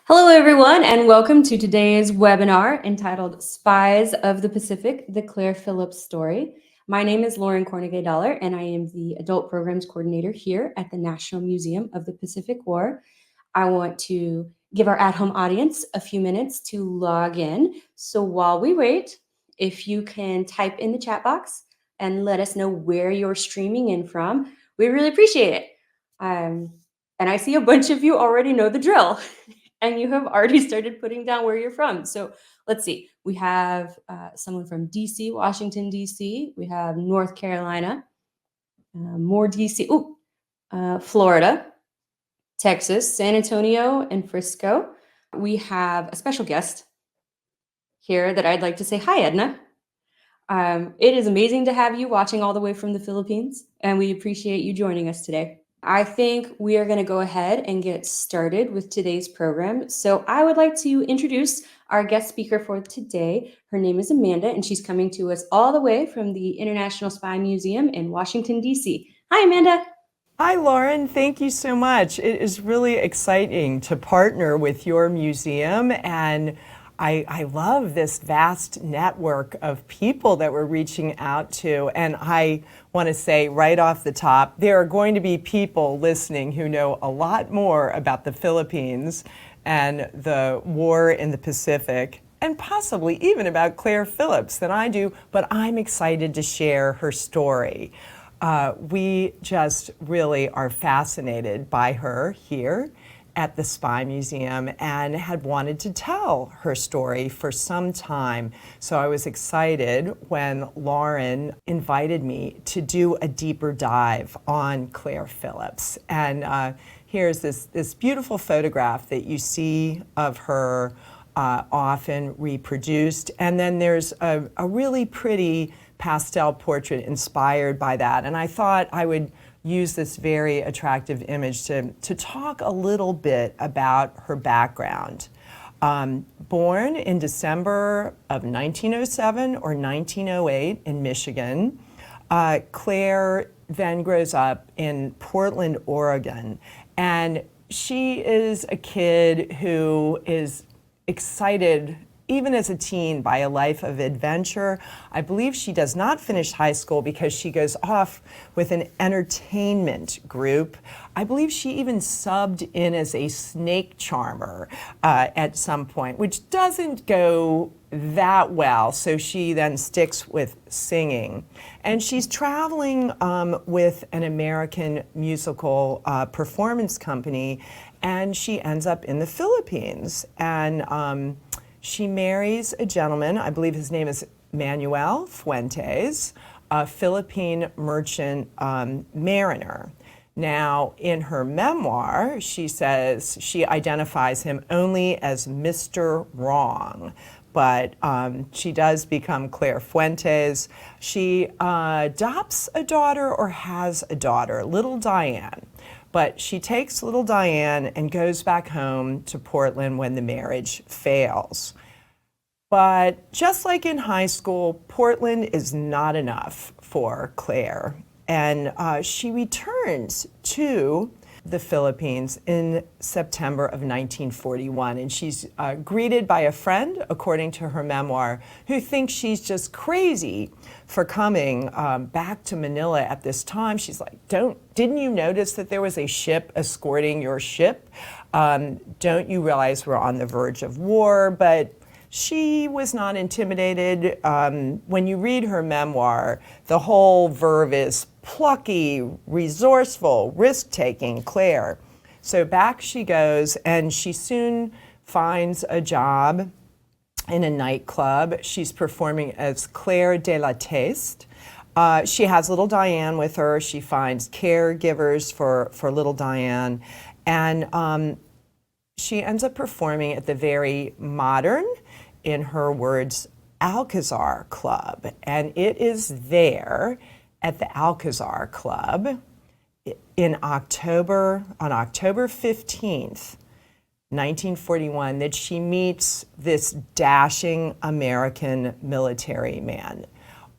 Hello, everyone, and welcome to today's webinar entitled Spies of the Pacific, the Claire Phillips Story. My name is Lauren Cornegay-Dollar, and I am the Adult Programs Coordinator here at the National Museum of the Pacific War. I want to give our at-home audience a few minutes to log in. So while we wait, if you can type in the chat box and let us know where you're streaming in from, we really appreciate it. And I see a bunch of you already know the drill. And you have already started putting down where you're from. So let's see. We have someone from DC, Washington, DC. We have North Carolina, more DC. Florida, Texas, San Antonio, and Frisco. We have a special guest here that I'd like to say hi, Edna. It is amazing to have you watching all the way from the Philippines, and we appreciate you joining us today. I think we are going to go ahead and get started with today's program. So I would like to introduce our guest speaker for today. Her name is Amanda, and she's coming to us all the way from the International Spy Museum in Washington, D.C. Hi, Amanda. Hi, Lauren. Thank you so much. It is really exciting to partner with your museum, and I love this vast network of people that we're reaching out to. And I want to say right off the top, there are going to be people listening who know a lot more about the Philippines and the war in the Pacific, and possibly even about Claire Phillips than I do, but I'm excited to share her story. We just really are fascinated by her here at the Spy Museum and had wanted to tell her story for some time. So I was excited when Lauren invited me to do a deeper dive on Claire Phillips. And here's this beautiful photograph that you see of her often reproduced. And then there's a really pretty pastel portrait inspired by that. And I thought I would use this very attractive image to talk a little bit about her background. Born in December of 1907 or 1908 in Michigan, Claire then grows up in Portland, Oregon. And she is a kid who is excited even as a teen by a life of adventure. I believe she does not finish high school because she goes off with an entertainment group. I believe she even subbed in as a snake charmer at some point, which doesn't go that well. So she then sticks with singing. And she's traveling with an American musical performance company, and she ends up in the Philippines. And she marries a gentleman, I believe his name is Manuel Fuentes, a Philippine merchant mariner. Now, in her memoir, she says she identifies him only as Mr. Wrong, but she does become Claire Fuentes. She adopts a daughter or has a daughter, little Diane. But she takes little Diane and goes back home to Portland when the marriage fails. But just like in high school, Portland is not enough for Claire. And she returns to the Philippines in September of 1941. And she's greeted by a friend, according to her memoir, who thinks she's just crazy for coming back to Manila at this time. She's like, didn't you notice that there was a ship escorting your ship? Don't you realize we're on the verge of war? But she was not intimidated. When you read her memoir, the whole verve is plucky, resourceful, risk-taking Claire. So back she goes, and she soon finds a job in a nightclub. She's performing as Claire de la Taste. She has little Diane with her. She finds caregivers for little Diane. And she ends up performing at the very modern, in her words, Alcazar Club. And it is there at the Alcazar Club on October 15th, 1941, that she meets this dashing American military man,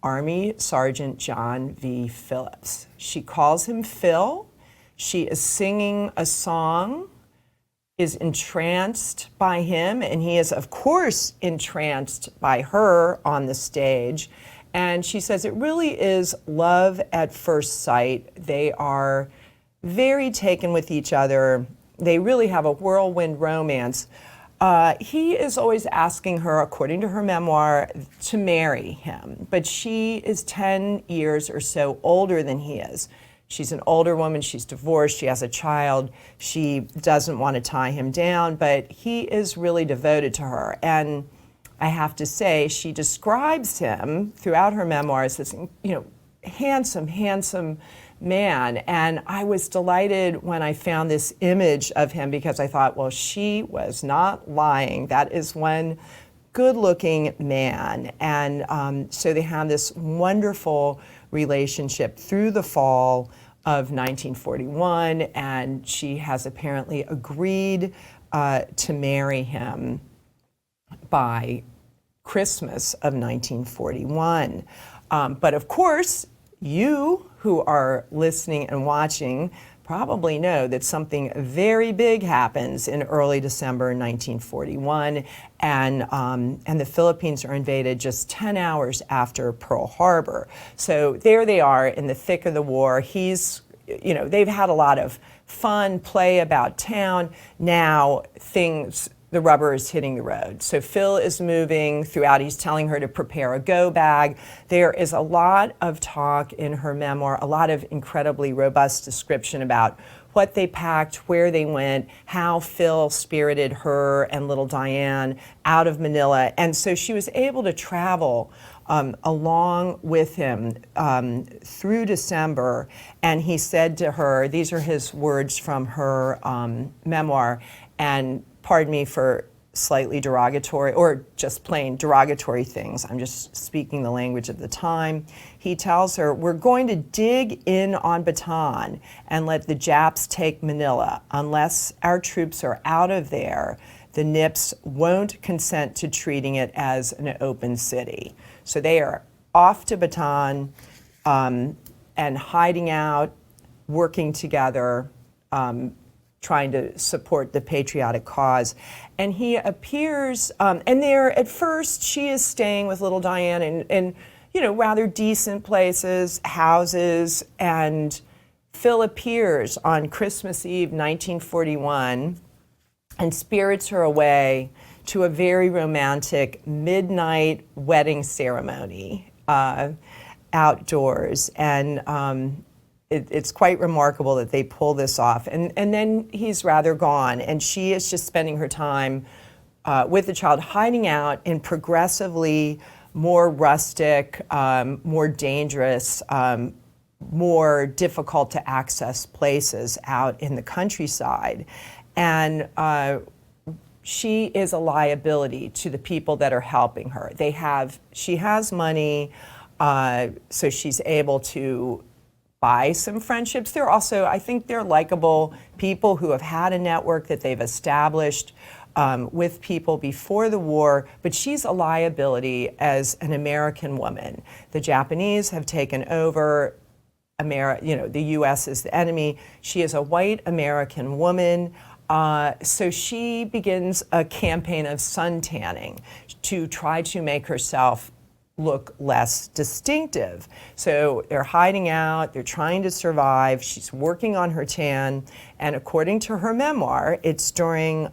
Army Sergeant John V. Phillips. She calls him Phil. She is singing a song is entranced by him, and he is, of course, entranced by her on the stage. And she says it really is love at first sight. They are very taken with each other. They really have a whirlwind romance. He is always asking her, according to her memoir, to marry him. But she is 10 years or so older than he is. She's an older woman, she's divorced, she has a child, she doesn't want to tie him down, but he is really devoted to her. And I have to say, she describes him throughout her memoirs as this, handsome man. And I was delighted when I found this image of him, because I thought, well, she was not lying. That is one good-looking man. And so they have this wonderful relationship through the fall of 1941, and she has apparently agreed to marry him by Christmas of 1941. But of course, you who are listening and watching probably know that something very big happens in early December 1941, and the Philippines are invaded just 10 hours after Pearl Harbor. So there they are in the thick of the war. They've had a lot of fun, play about town. Now the rubber is hitting the road. So Phil is moving throughout. He's telling her to prepare a go bag. There is a lot of talk in her memoir, a lot of incredibly robust description about what they packed, where they went, how Phil spirited her and little Diane out of Manila. And so she was able to travel along with him through December. And he said to her, these are his words from her memoir, and pardon me for slightly derogatory or just plain derogatory things. I'm just speaking the language of the time. He tells her, we're going to dig in on Bataan and let the Japs take Manila. Unless our troops are out of there, the NIPS won't consent to treating it as an open city. So they are off to Bataan and hiding out, working together, trying to support the patriotic cause. And he appears, and there at first she is staying with little Diane in rather decent places, houses, and Phil appears on Christmas Eve 1941 and spirits her away to a very romantic midnight wedding ceremony outdoors. And it's quite remarkable that they pull this off. And then he's rather gone, and she is just spending her time with the child, hiding out in progressively more rustic, more dangerous, more difficult to access places out in the countryside. And she is a liability to the people that are helping her. She has money, so she's able to buy some friendships. They're also, I think they're likable people who have had a network that they've established with people before the war, but she's a liability as an American woman. The Japanese have taken over, the US is the enemy. She is a white American woman. So she begins a campaign of sun tanning to try to make herself look less distinctive. So they're hiding out, they're trying to survive, she's working on her tan, and according to her memoir, it's during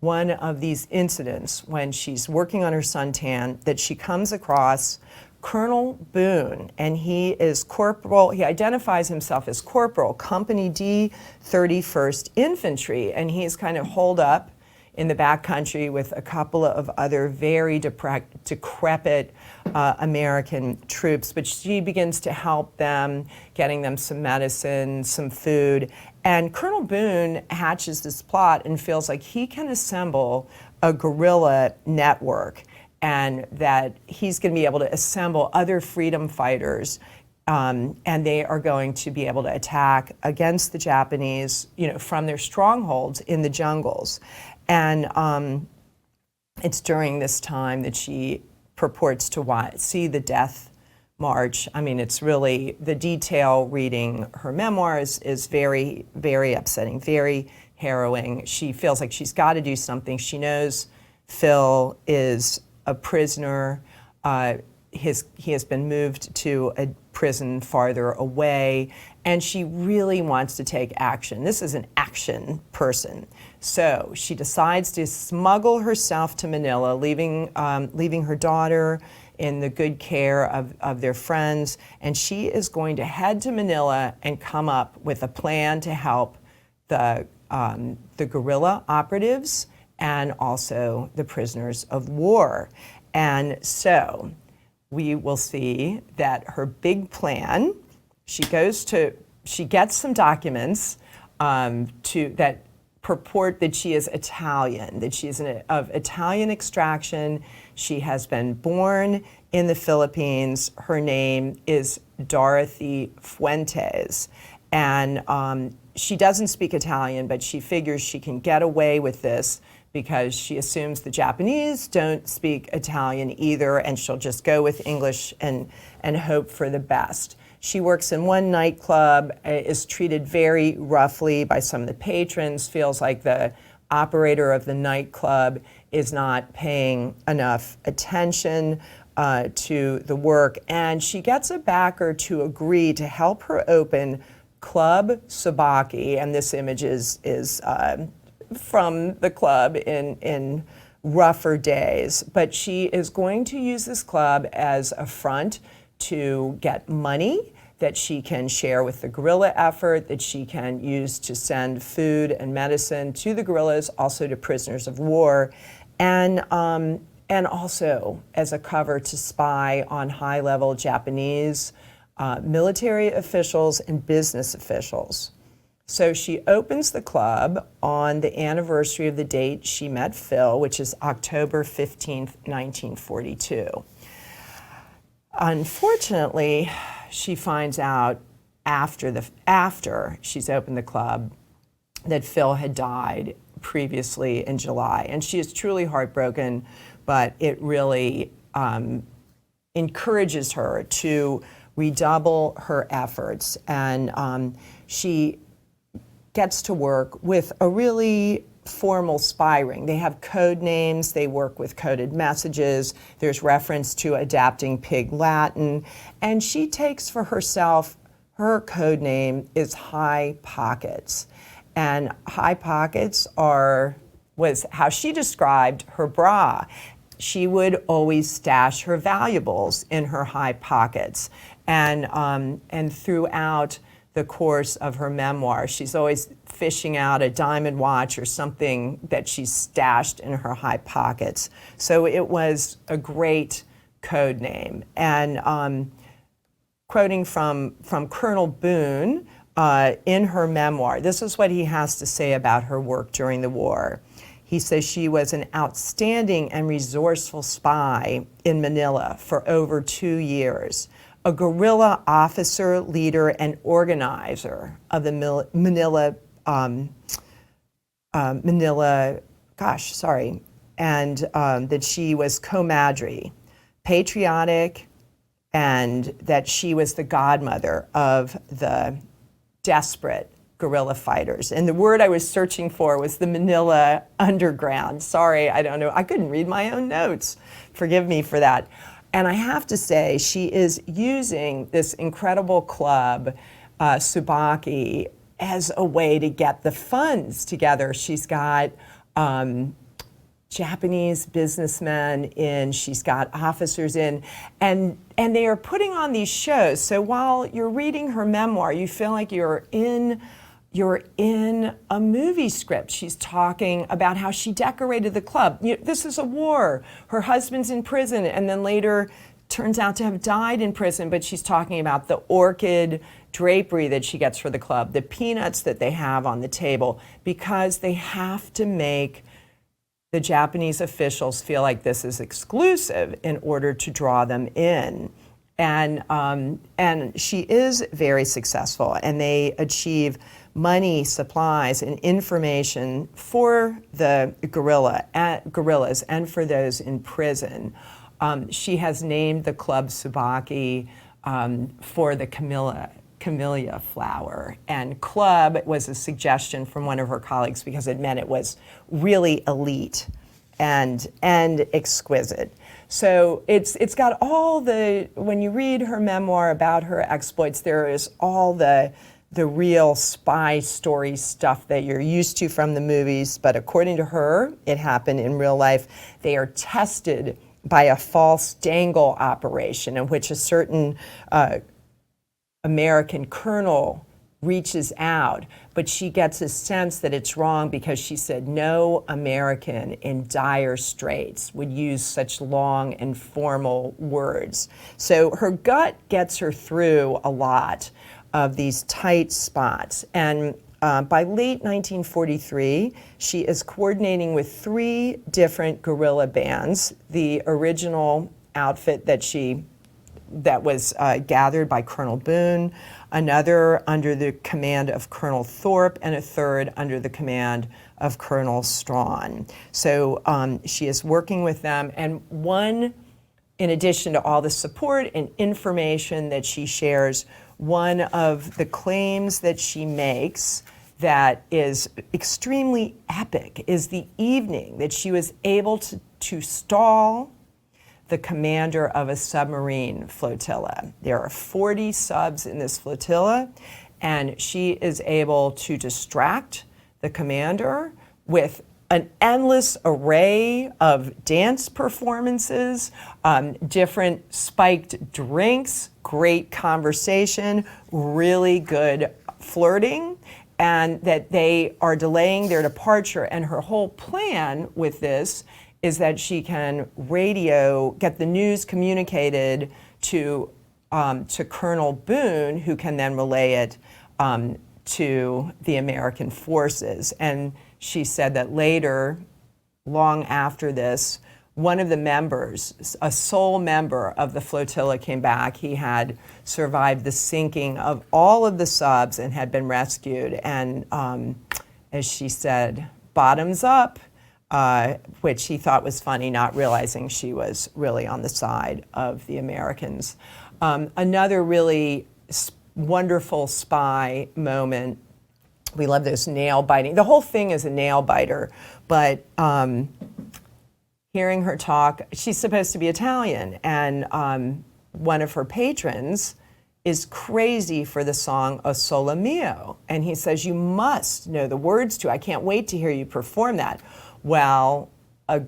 one of these incidents when she's working on her suntan that she comes across Colonel Boone, and he is corporal, he identifies himself as corporal, Company D, 31st Infantry, and he's kind of holed up in the backcountry with a couple of other very decrepit American troops, but she begins to help them, getting them some medicine, some food. And Colonel Boone hatches this plot and feels like he can assemble a guerrilla network, and that he's going to be able to assemble other freedom fighters, and they are going to be able to attack against the Japanese, from their strongholds in the jungles. And it's during this time that she purports to see the death march. I mean, it's really, the detail reading her memoirs is very, very upsetting, very harrowing. She feels like she's got to do something. She knows Phil is a prisoner. He has been moved to a prison farther away, and she really wants to take action. This is an action person. So she decides to smuggle herself to Manila, leaving her daughter in the good care of their friends, and she is going to head to Manila and come up with a plan to help the guerrilla operatives and also the prisoners of war. And so we will see that her big plan, she gets some documents that purport that she is Italian, that she is of Italian extraction. She has been born in the Philippines. Her name is Dorothy Fuentes. And she doesn't speak Italian, but she figures she can get away with this because she assumes the Japanese don't speak Italian either, and she'll just go with English and hope for the best. She works in one nightclub, is treated very roughly by some of the patrons, feels like the operator of the nightclub is not paying enough attention to the work, and she gets a backer to agree to help her open Club Subaki, and this image is from the club in rougher days. But she is going to use this club as a front to get money that she can share with the guerrilla effort, that she can use to send food and medicine to the guerrillas, also to prisoners of war, and also as a cover to spy on high-level Japanese military officials and business officials. So she opens the club on the anniversary of the date she met Phil, which is October 15th, 1942. Unfortunately, she finds out after she's opened the club that Phil had died previously in July. And she is truly heartbroken, but it really encourages her to redouble her efforts. And she gets to work with a really formal spy ring. They have code names, they work with coded messages, there's reference to adapting Pig Latin, and she takes for herself, her code name is High Pockets. And High Pockets was how she described her bra. She would always stash her valuables in her high pockets. And throughout the course of her memoir, she's always fishing out a diamond watch or something that she's stashed in her high pockets. So it was a great code name. And quoting from Colonel Boone in her memoir, this is what he has to say about her work during the war. He says she was an outstanding and resourceful spy in Manila for over 2 years, a guerrilla officer, leader, and organizer of the Manila, and that she was comadre, patriotic, and that she was the godmother of the desperate guerrilla fighters. And the word I was searching for was the Manila Underground. Sorry, I don't know. I couldn't read my own notes. Forgive me for that. And I have to say, she is using this incredible club, Subaki, as a way to get the funds together. She's got Japanese businessmen in, she's got officers in, and they are putting on these shows. So while you're reading her memoir, you feel like you're in a movie script. She's talking about how she decorated the club. This is a war. Her husband's in prison and then later turns out to have died in prison, but she's talking about the orchid drapery that she gets for the club, the peanuts that they have on the table, because they have to make the Japanese officials feel like this is exclusive in order to draw them in. And she is very successful, and they achieve money, supplies, and information for the guerrillas and for those in prison. She has named the Club Subaki for the camellia flower. And club was a suggestion from one of her colleagues because it meant it was really elite and exquisite. So it's got all the, when you read her memoir about her exploits, there is all the real spy story stuff that you're used to from the movies, but according to her, it happened in real life. They are tested by a false dangle operation in which a certain American colonel reaches out, but she gets a sense that it's wrong because she said no American in dire straits would use such long and formal words. So her gut gets her through a lot of these tight spots. And by late 1943, she is coordinating with 3 different guerrilla bands. The original outfit that was gathered by Colonel Boone, another under the command of Colonel Thorpe, and a third under the command of Colonel Strawn. So she is working with them, and one, in addition to all the support and information that she shares, one of the claims that she makes that is extremely epic is the evening that she was able to stall the commander of a submarine flotilla. There are 40 subs in this flotilla, and she is able to distract the commander with an endless array of dance performances, different spiked drinks, great conversation, really good flirting, and that they are delaying their departure. And her whole plan with this is that she can get the news communicated to Colonel Boone, who can then relay it to the American forces. And she said that later, long after this, one of the members, a sole member of the flotilla, came back. He had survived the sinking of all of the subs and had been rescued. And as she said, bottoms up, which he thought was funny, not realizing she was really on the side of the Americans. Another really wonderful spy moment. We love those nail biting. The whole thing is a nail biter, but hearing her talk, she's supposed to be Italian, and one of her patrons is crazy for the song O Sole Mio, and he says, you must know the words to it. I can't wait to hear you perform that. Well, a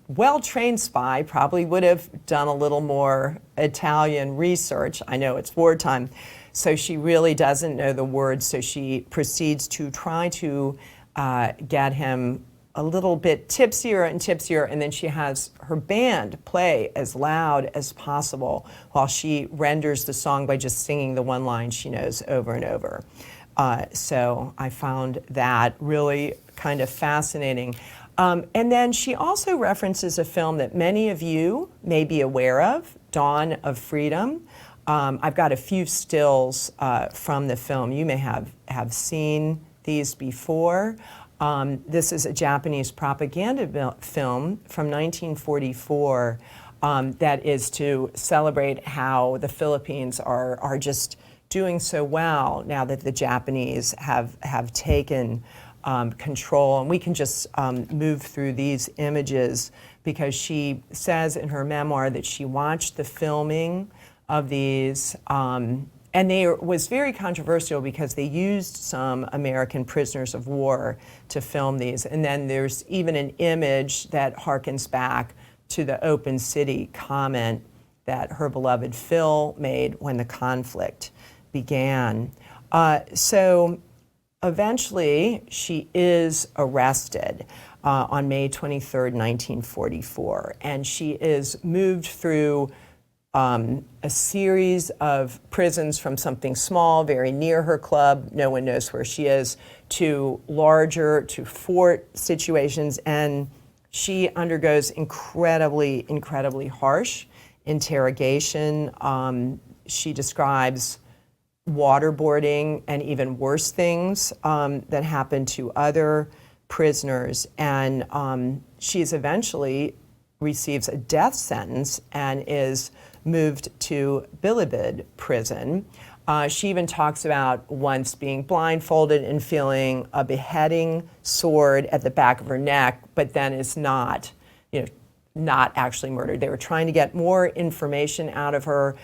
well-trained spy probably would have done a little more Italian research. I know it's wartime, so she really doesn't know the words, so she proceeds to try to get him a little bit tipsier and tipsier, and then she has her band play as loud as possible while she renders the song by just singing the one line she knows over and over. So I found that really kind of fascinating. And then she also references a film that many of you may be aware of, Dawn of Freedom. I've got a few stills from the film. You may have seen these before. This is a Japanese propaganda film from 1944 that is to celebrate how the Philippines are just doing so well now that the Japanese have taken control. And we can just move through these images because she says in her memoir that she watched the filming of these and was very controversial because they used some American prisoners of war to film these. And then there's even an image that harkens back to the open city comment that her beloved Phil made when the conflict began. So eventually she is arrested on May 23rd, 1944. And she is moved through a series of prisons from something small, very near her club, no one knows where she is, to larger, to fort situations, and she undergoes incredibly, incredibly harsh interrogation. She describes waterboarding and even worse things that happen to other prisoners, and she is eventually receives a death sentence and is moved to Bilibid prison. She even talks about once being blindfolded and feeling a beheading sword at the back of her neck, but then is not, not actually murdered. They were trying to get more information out of her.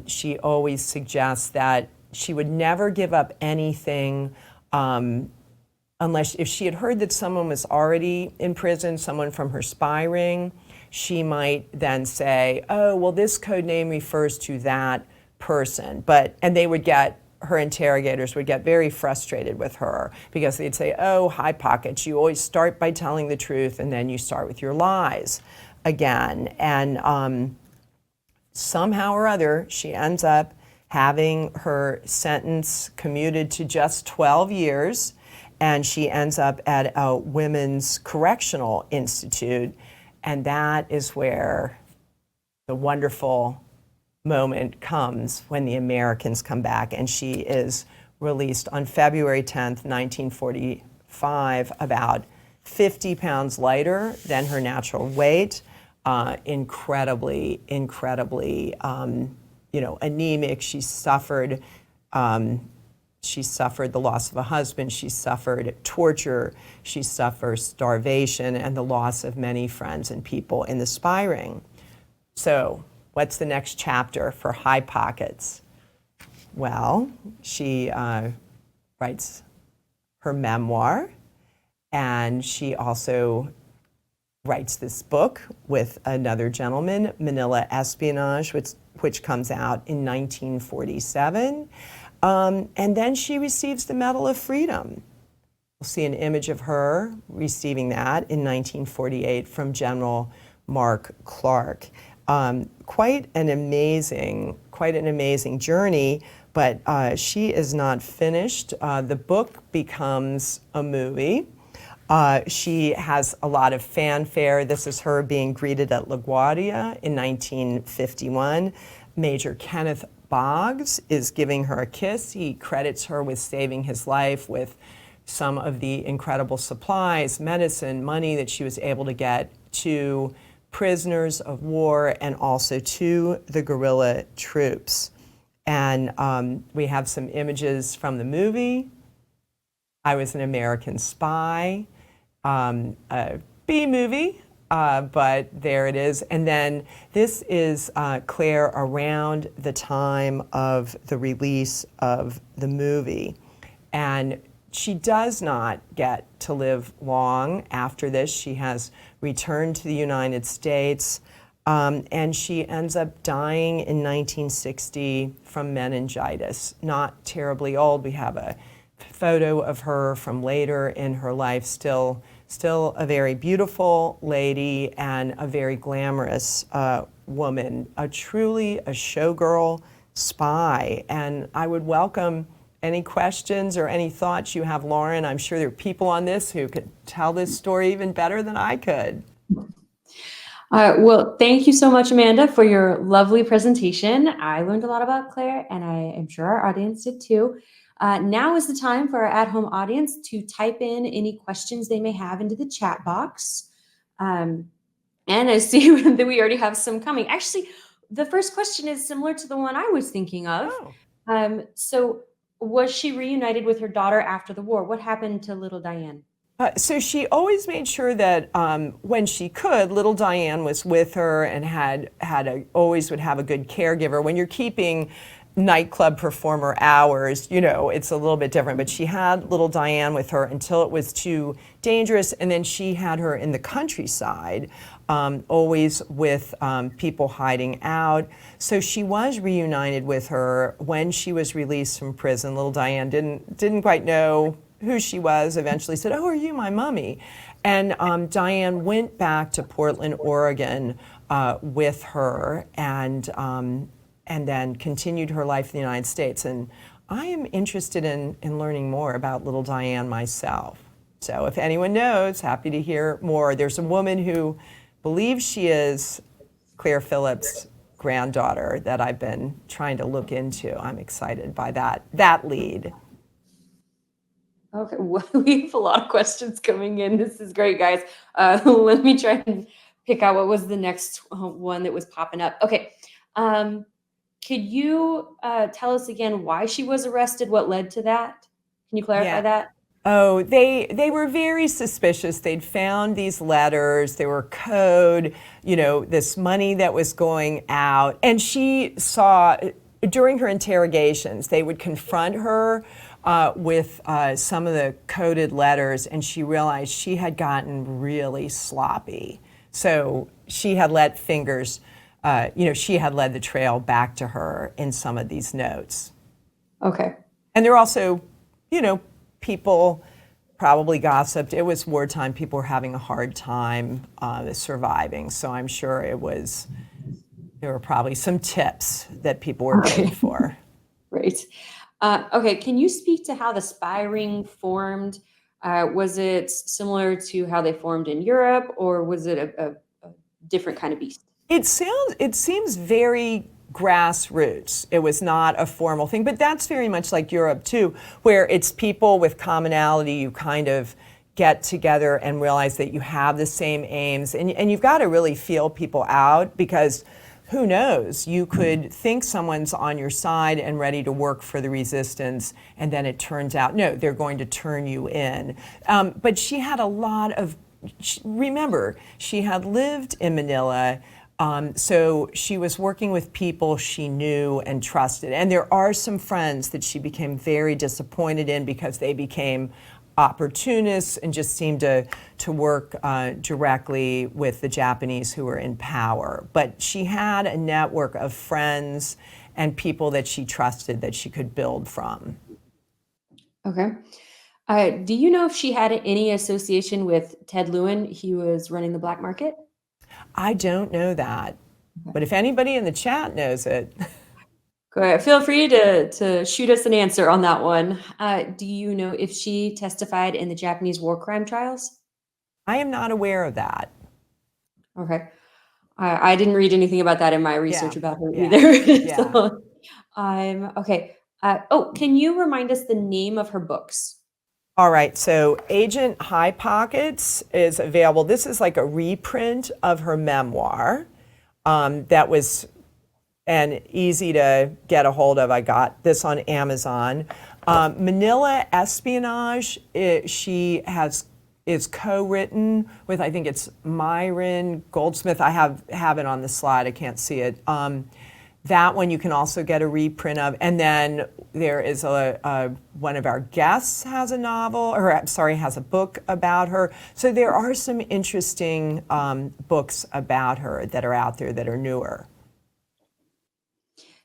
She always suggests that she would never give up anything unless if she had heard that someone was already in prison, someone from her spy ring, she might then say, oh, well, this code name refers to that person. And they would get, her interrogators would get very frustrated with her because they'd say, oh, high pockets, you always start by telling the truth and then you start with your lies again. And somehow or other, she ends up having her sentence commuted to just 12 years, and she ends up at a women's correctional institute, and that is where the wonderful moment comes when the Americans come back, and she is released on February 10th, 1945, about 50 pounds lighter than her natural weight, incredibly, anemic. She suffered the loss of a husband. She suffered torture. She suffered starvation and the loss of many friends and people in the spy ring. So, what's the next chapter for High Pockets? Well, she writes her memoir, and she also writes this book with another gentleman, Manila Espionage, which comes out in 1947. And then she receives the Medal of Freedom. We'll see an image of her receiving that in 1948 from General Mark Clark. Quite an amazing journey, but she is not finished. The book becomes a movie. She has a lot of fanfare. This is her being greeted at LaGuardia in 1951. Major Kenneth Boggs is giving her a kiss. He credits her with saving his life with some of the incredible supplies, medicine, money that she was able to get to prisoners of war and also to the guerrilla troops. And we have some images from the movie. I Was an American Spy, a B movie, but there it is. And then this is Claire around the time of the release of the movie. And she does not get to live long after this. She has returned to the United States, and she ends up dying in 1960 from meningitis. Not terribly old. We have a photo of her from later in her life, still a very beautiful lady and a very glamorous woman, truly a showgirl spy. And I would welcome any questions or any thoughts you have, Lauren. I'm sure there are people on this who could tell this story even better than I could. Well, thank you so much, Amanda, for your lovely presentation. I learned a lot about Claire, and I am sure our audience did too. Now is the time for our at-home audience to type in any questions they may have into the chat box. And I see that we already have some coming. Actually, the first question is similar to the one I was thinking of. Oh. So was she reunited with her daughter after the war? What happened to little Diane? So she always made sure that when she could, little Diane was with her and always would have a good caregiver. When you're keeping nightclub performer hours, it's a little bit different, but she had little Diane with her until it was too dangerous, and then she had her in the countryside, always with people hiding out. So she was reunited with her when she was released from prison. Little Diane didn't quite know who she was, eventually said, oh, are you my mommy? And Diane went back to Portland, Oregon with her, and then continued her life in the United States. And I am interested in learning more about little Diane myself. So if anyone knows, happy to hear more. There's a woman who believes she is Claire Phillips' granddaughter that I've been trying to look into. I'm excited by that lead. Okay, well, we have a lot of questions coming in. This is great, guys. Let me try and pick out what was the next one that was popping up. Okay. Could you tell us again why she was arrested? What led to that? Can you clarify Yeah. that? Oh, they were very suspicious. They'd found these letters. They were code, this money that was going out. And she saw during her interrogations, they would confront her with some of the coded letters, and she realized she had gotten really sloppy. So she had let fingers, she had led the trail back to her in some of these notes. Okay. And there are also, people probably gossiped. It was wartime. People were having a hard time surviving. So I'm sure there were probably some tips that people were paid for. Great. Okay, can you speak to how the spy ring formed? Was it similar to how they formed in Europe, or was it a different kind of beast? It seems very grassroots. It was not a formal thing, but that's very much like Europe too, where it's people with commonality. You kind of get together and realize that you have the same aims, and you've got to really feel people out, because who knows, you could think someone's on your side and ready to work for the resistance, and then it turns out, no, they're going to turn you in. But she had a lot of, remember, she had lived in Manila, so she was working with people she knew and trusted. And there are some friends that she became very disappointed in because they became opportunists and just seemed to work directly with the Japanese who were in power. But she had a network of friends and people that she trusted that she could build from. Okay. Do you know if she had any association with Ted Lewin? He was running the black market. I don't know that, but if anybody in the chat knows it. Great. Feel free to shoot us an answer on that one. Do you know if she testified in the Japanese war crime trials? I am not aware of that. Okay. I didn't read anything about that in my research about her either. Yeah. So, okay. Can you remind us the name of her books? All right, so Agent High Pockets is available. This is like a reprint of her memoir that was easy to get a hold of. I got this on Amazon. Manila Espionage, she is co-written with, I think it's Myron Goldsmith. I have it on the slide. I can't see it. That one you can also get a reprint of. And then there is one of our guests has a novel, or I'm sorry, has a book about her. So there are some interesting books about her that are out there that are newer.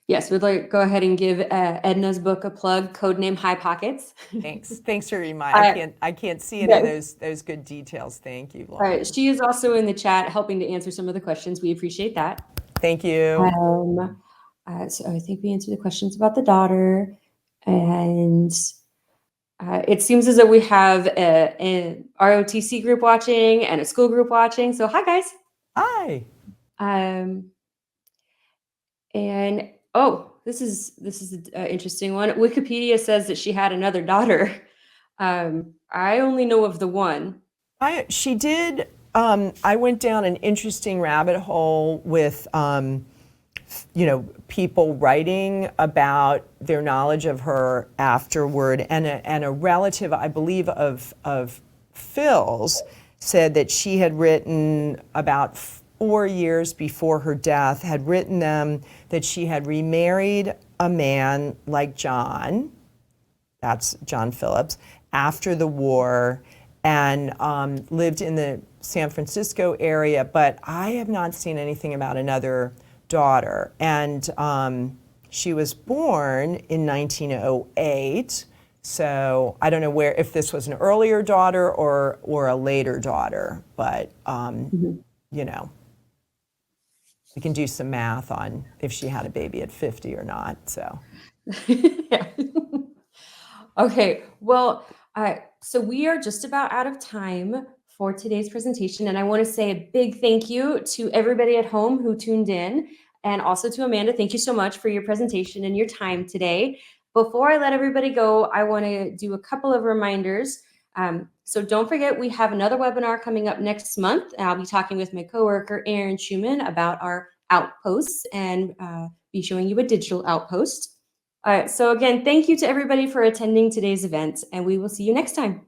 Yes, we'd like go ahead and give Edna's book a plug, codename High Pockets. Thanks for reminding. I can't see any of those good details. Thank you, Lauren. She is also in the chat helping to answer some of the questions. We appreciate that. Thank you. So I think we answered the questions about the daughter, and it seems as though we have an ROTC group watching and a school group watching. So hi, guys. Hi. And this is an interesting one. Wikipedia says that she had another daughter. I only know of the one. She did. I went down an interesting rabbit hole with, people writing about their knowledge of her afterward, and a relative, I believe, of Phil's said that she had written about 4 years before her death, had written them that she had remarried a man like John, that's John Phillips, after the war, and lived in the San Francisco area, but I have not seen anything about another daughter. And she was born in 1908, so I don't know if this was an earlier daughter or a later daughter, but we can do some math on if she had a baby at 50 or not. So, yeah. Okay. Well, so we are just about out of time for today's presentation, and I want to say a big thank you to everybody at home who tuned in, and also to Amanda. Thank you so much for your presentation and your time today. Before I let everybody go, I want to do a couple of reminders. So don't forget, we have another webinar coming up next month, and I'll be talking with my coworker, Erin Schumann, about our outposts and be showing you a digital outpost. So again, thank you to everybody for attending today's event, and we will see you next time.